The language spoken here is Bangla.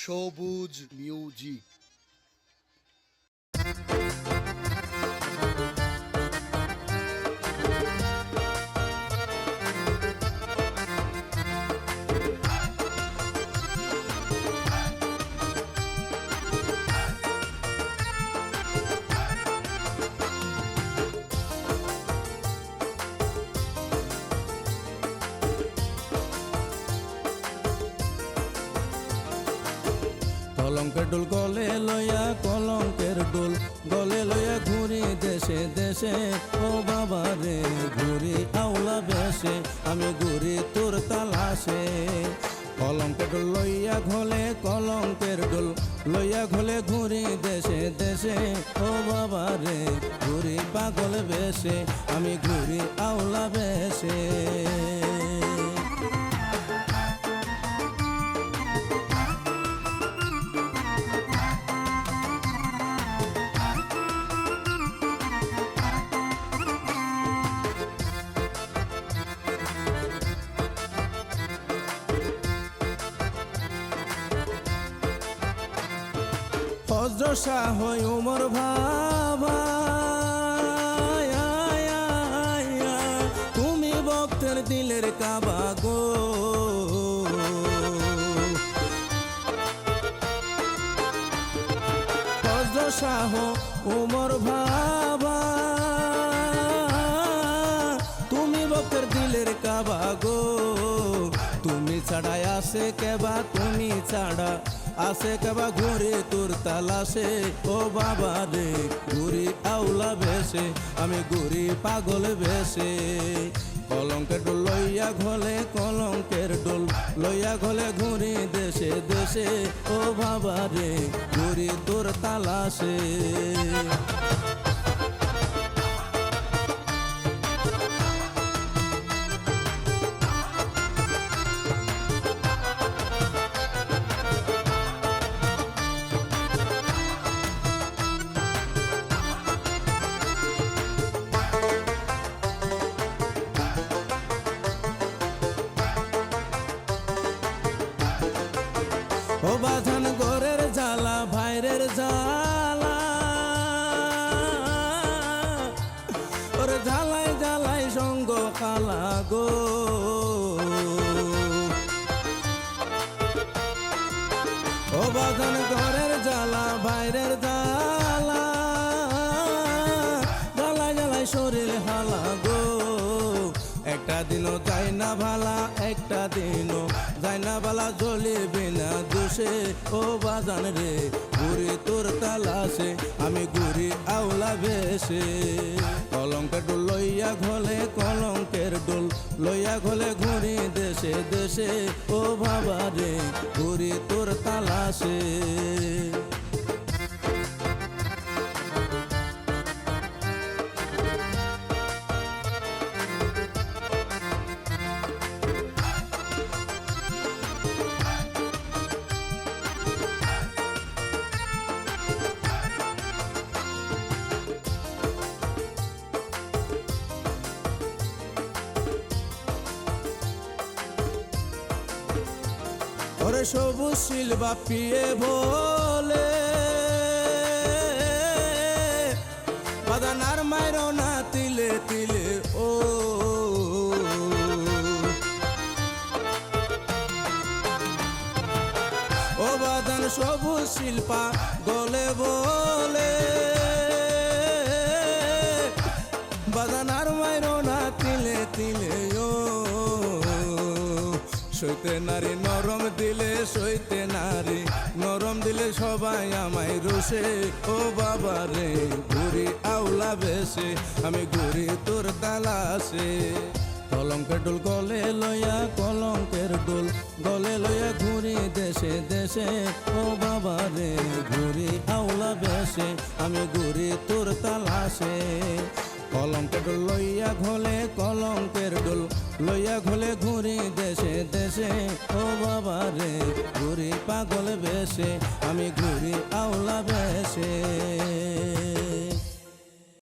সবুজ মিউজিক। কলঙ্কের ডোল গলে লইয়া, কলঙ্কের ডোল গলে লইয়া ঘুরি দেশে দেশে। ও বাবা রে ঘুরি আউলা বেশে, আমি ঘুরি তোর তালাশে। কলঙ্কের ডোল লইয়া ঘলে, কলঙ্কের ডোল লইয়া ঘলে ঘুরি দেশে দেশে। ও বাবা রে ঘুরি পাগল বেশে, আমি ঘুরি আউলা বেশে। ফজর শাহ উমর ভাবা, তুমি ভক্তের দিলের কাবা গো। ফজর শাহ উমর ভাবা, তুমি ভক্তের দিলের কাবা গো। তুমি ছাড়া আসে কেবা, তুমি ছাড়া আসে কেবা ঘুরে তোর তালাশে। ও বাবা রে ঘুরি আউলা বেশে, আমি ঘুরি পাগল বেশে। কলঙ্কের ডোল লইয়া ঘলে, কলঙ্কের ডোল লইয়া ঘলে ঘুরি দেশে দেশে। ও বাবা রে ঘুরি তোর তালাশে। ও বাঁধান গোরের জ্বালা, ভাইরের জ্বালা, ওর জ্বালাই জ্বালাই সঙ্গ খালা গো। ও বাঁধান গোরের জ্বালা, ভাইরের জ্বালা, জ্বালাই জ্বালাই শরীর হালা গো। একটা দিনও যাই না ভালা, একটা দিনও যাই না ভালা, জ্বলিবে না দোষে। ও বাজান রে ঘুরি তোর তালাশে, আমি ঘুরি আউলা বেশে। কলঙ্কের ডোল লইয়া ঘলে, কলঙ্কের ডোল লইয়া ঘলে ঘুরি দেশে দেশে। ও বাবা রে ঘুরি তোর তালাশে। ওরে সবুজ শিলবা পিয়ে বলে, বাদানার মাইরো না তিলে তিলে। ও ও বাদান সবুজ শিল্পা গলে বলে, বাদানার মাইরো না তিলে তিলে। ও সইতে নারী নরম দিলে, সইতে নারী নরম দিলে সবাই আমায় রোষে। ও বাবা রে ঘুরি আউলা বেশে, আমি ঘুরি তোর তালাশে। কলঙ্কের ডোল গলে লইয়া, কলঙ্কের ডোল গলে লইয়া ঘুরি দেশে দেশে। ও বাবা রে ঘুরি আউলা বেশে, আমি ঘুরি তোর তালাশে। কলঙ্কের ডোল লইয়া ঘলে, কলঙ্কের ডোল লইয়া ঘলে ঘুরি দেশে দেশে। ও বাবা রে ঘুরি পাগল বেশে, আমি ঘুরি আউলা বেশে।